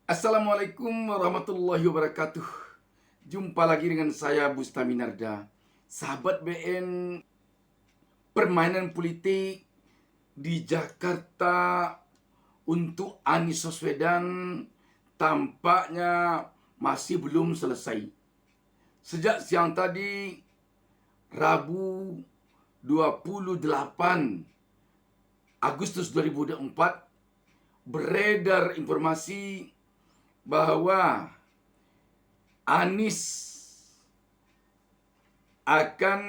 Assalamualaikum warahmatullahi wabarakatuh. Jumpa lagi dengan saya Bustami Narda. Sahabat BN, permainan politik di Jakarta untuk Anies Baswedan tampaknya masih belum selesai. Sejak siang tadi, Rabu 28 Agustus 2024, beredar informasi bahwa Anies akan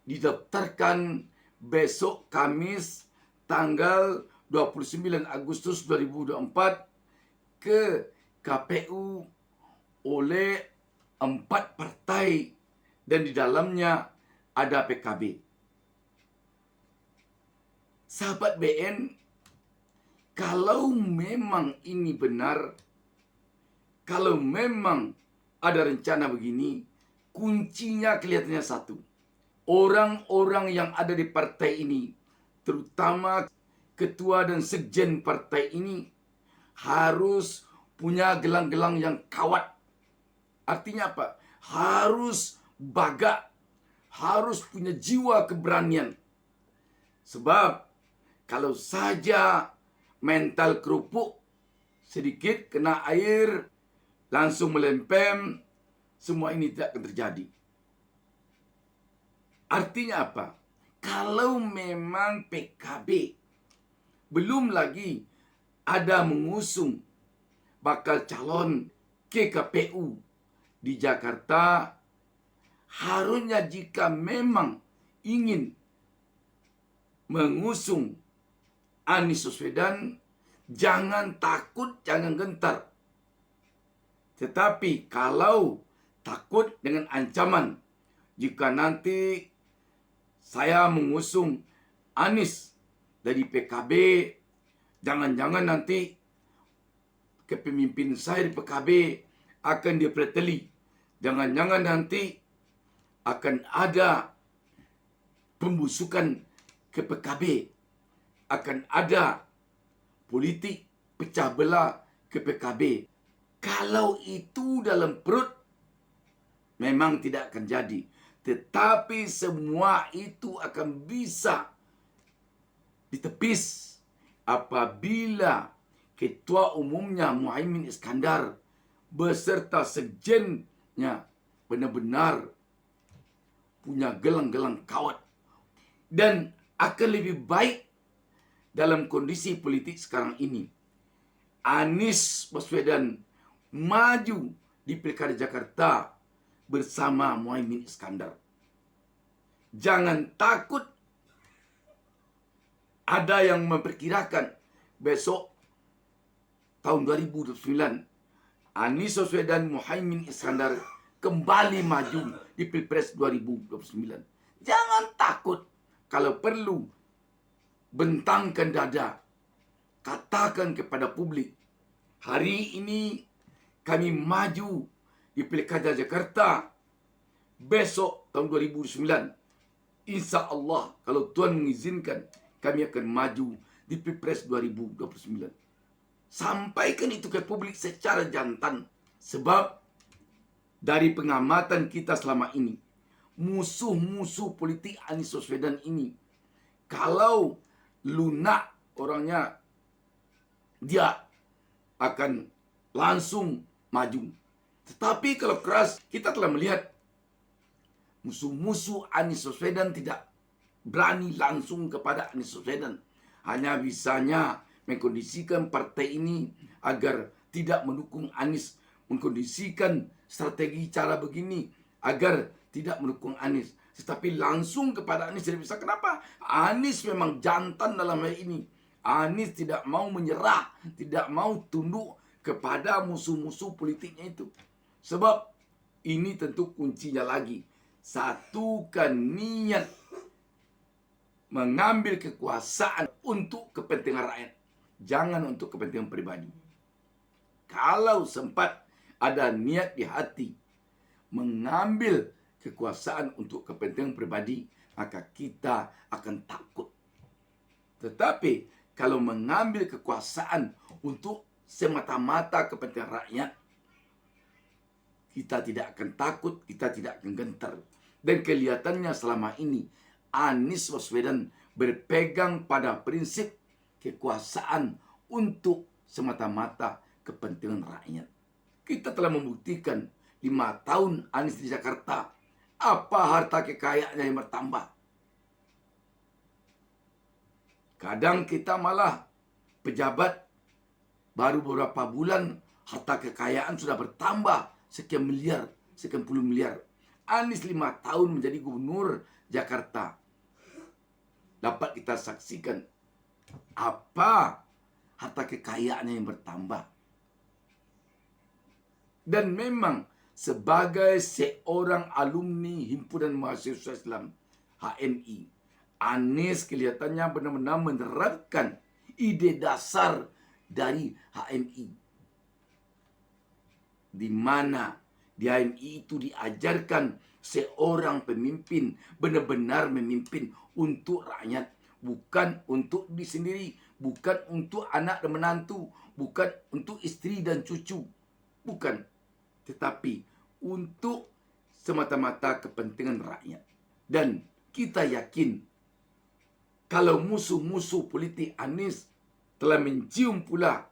didaftarkan besok Kamis tanggal 29 Agustus 2024 ke KPU oleh 4 partai dan di dalamnya ada PKB. Sahabat BN, kalau memang ini benar, kalau memang ada rencana begini, kuncinya kelihatannya satu. Orang-orang yang ada di partai ini, terutama ketua dan sekjen partai ini, harus punya gelang-gelang yang kawat. Artinya apa? Harus bagak, harus punya jiwa keberanian. Sebab kalau saja mental kerupuk sedikit kena air, langsung melempem, semua ini tidak akan terjadi. Artinya apa? Kalau memang PKB belum lagi ada mengusung bakal calon ke KPU di Jakarta, harusnya jika memang ingin mengusung Anies Baswedan, jangan takut, jangan gentar. Tetapi kalau takut dengan ancaman, jika nanti saya mengusung Anies dari PKB, jangan-jangan nanti kepemimpin saya di PKB akan dipreteli. Jangan-jangan nanti akan ada pembusukan ke PKB. Akan ada politik pecah belah ke PKB. Kalau itu dalam perut, memang tidak akan jadi. Tetapi semua itu akan bisa ditepis apabila ketua umumnya Muhaimin Iskandar beserta sekjennya benar-benar punya gelang-gelang kawat. Dan akan lebih baik dalam kondisi politik sekarang ini, Anies Baswedan maju di Pilkada Jakarta bersama Muhaimin Iskandar. Jangan takut. Ada yang memperkirakan besok tahun 2029 Anies Baswedan Muhaimin Iskandar kembali maju di Pilpres 2029. Jangan takut. Kalau perlu, bentangkan dada. Katakan kepada publik, hari ini kami maju di Pilkada Jakarta. Besok tahun 2009, insya Allah kalau Tuhan mengizinkan, kami akan maju di Pilpres 2029. Sampaikan itu ke publik secara jantan. Sebab dari pengamatan kita selama ini, musuh-musuh politik Anies Baswedan ini, kalau lunak orangnya, dia akan langsung maju. Tetapi kalau keras, kita telah melihat musuh-musuh Anies Baswedan tidak berani langsung kepada Anies Baswedan. Hanya bisanya mengkondisikan partai ini agar tidak mendukung Anies, mengkondisikan strategi cara begini agar tidak mendukung Anies. Tetapi langsung kepada Anies tidak bisa. Kenapa? Anies memang jantan dalam hal ini. Anies tidak mau menyerah, tidak mau tunduk kepada musuh-musuh politiknya itu. Sebab ini tentu kuncinya lagi. Satukan niat mengambil kekuasaan untuk kepentingan rakyat. Jangan untuk kepentingan pribadi. Kalau sempat ada niat di hati mengambil kekuasaan untuk kepentingan pribadi, maka kita akan takut. Tetapi kalau mengambil kekuasaan untuk semata-mata kepentingan rakyat, kita tidak akan takut, kita tidak akan gentar. Dan kelihatannya selama ini Anies Baswedan berpegang pada prinsip kekuasaan untuk semata-mata kepentingan rakyat. Kita telah membuktikan 5 tahun Anies di Jakarta, apa harta kekayaannya yang bertambah. Kadang kita malah pejabat baru beberapa bulan harta kekayaan sudah bertambah sekian miliar, sekian puluh miliar. Anies 5 tahun menjadi gubernur Jakarta. Dapat kita saksikan apa harta kekayaannya yang bertambah. Dan memang sebagai seorang alumni Himpunan Mahasiswa Islam HMI, Anies kelihatannya benar-benar menerapkan ide dasar dari HMI, di mana di HMI itu diajarkan seorang pemimpin benar-benar memimpin untuk rakyat, bukan untuk diri sendiri, bukan untuk anak dan menantu, bukan untuk istri dan cucu, bukan, tetapi untuk semata-mata kepentingan rakyat. Dan kita yakin kalau musuh-musuh politik Anies telah mencium pula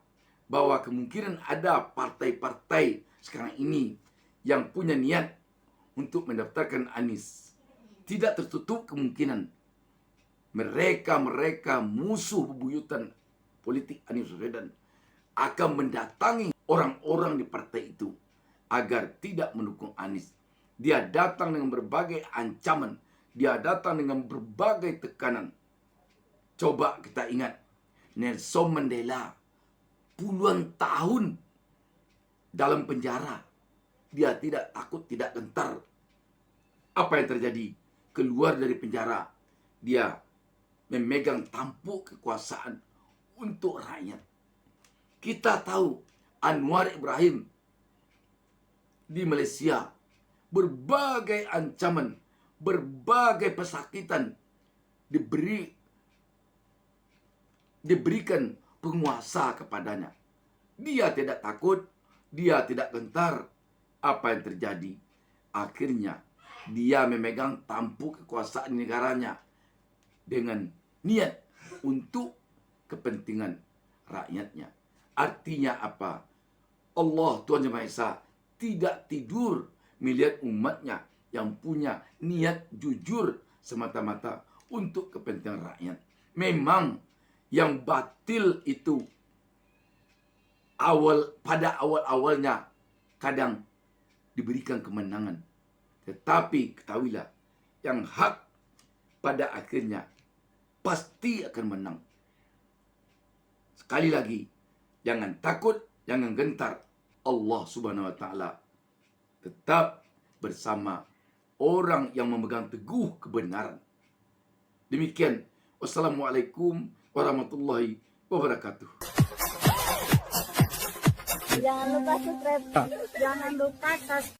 bahwa kemungkinan ada partai-partai sekarang ini yang punya niat untuk mendaftarkan Anies, tidak tertutup kemungkinan mereka musuh bebuyutan politik Anies Baswedan akan mendatangi orang-orang di partai itu agar tidak mendukung Anies. Dia datang dengan berbagai ancaman, dia datang dengan berbagai tekanan. Coba kita ingat Nelson Mandela puluhan tahun dalam penjara. Dia tidak takut, tidak gentar. Apa yang terjadi? Keluar dari penjara, dia memegang tampuk kekuasaan untuk rakyat. Kita tahu Anwar Ibrahim di Malaysia, berbagai ancaman, berbagai pesakitan diberikan penguasa kepadanya. Dia tidak takut, dia tidak gentar. Apa yang terjadi? Akhirnya dia memegang tampuk kekuasaan negaranya dengan niat untuk kepentingan rakyatnya. Artinya apa? Allah Tuhan Yang Maha Esa tidak tidur melihat umatnya yang punya niat jujur semata-mata untuk kepentingan rakyat. Memang yang batil itu pada awal-awalnya kadang diberikan kemenangan. Tetapi ketahuilah, yang hak pada akhirnya pasti akan menang. Sekali lagi, jangan takut, jangan gentar. Allah Subhanahu wa taala tetap bersama orang yang memegang teguh kebenaran. Demikian. Wassalamualaikum warahmatullahi wabarakatuh. Jangan lupa subscribe. Jangan lupa subscribe.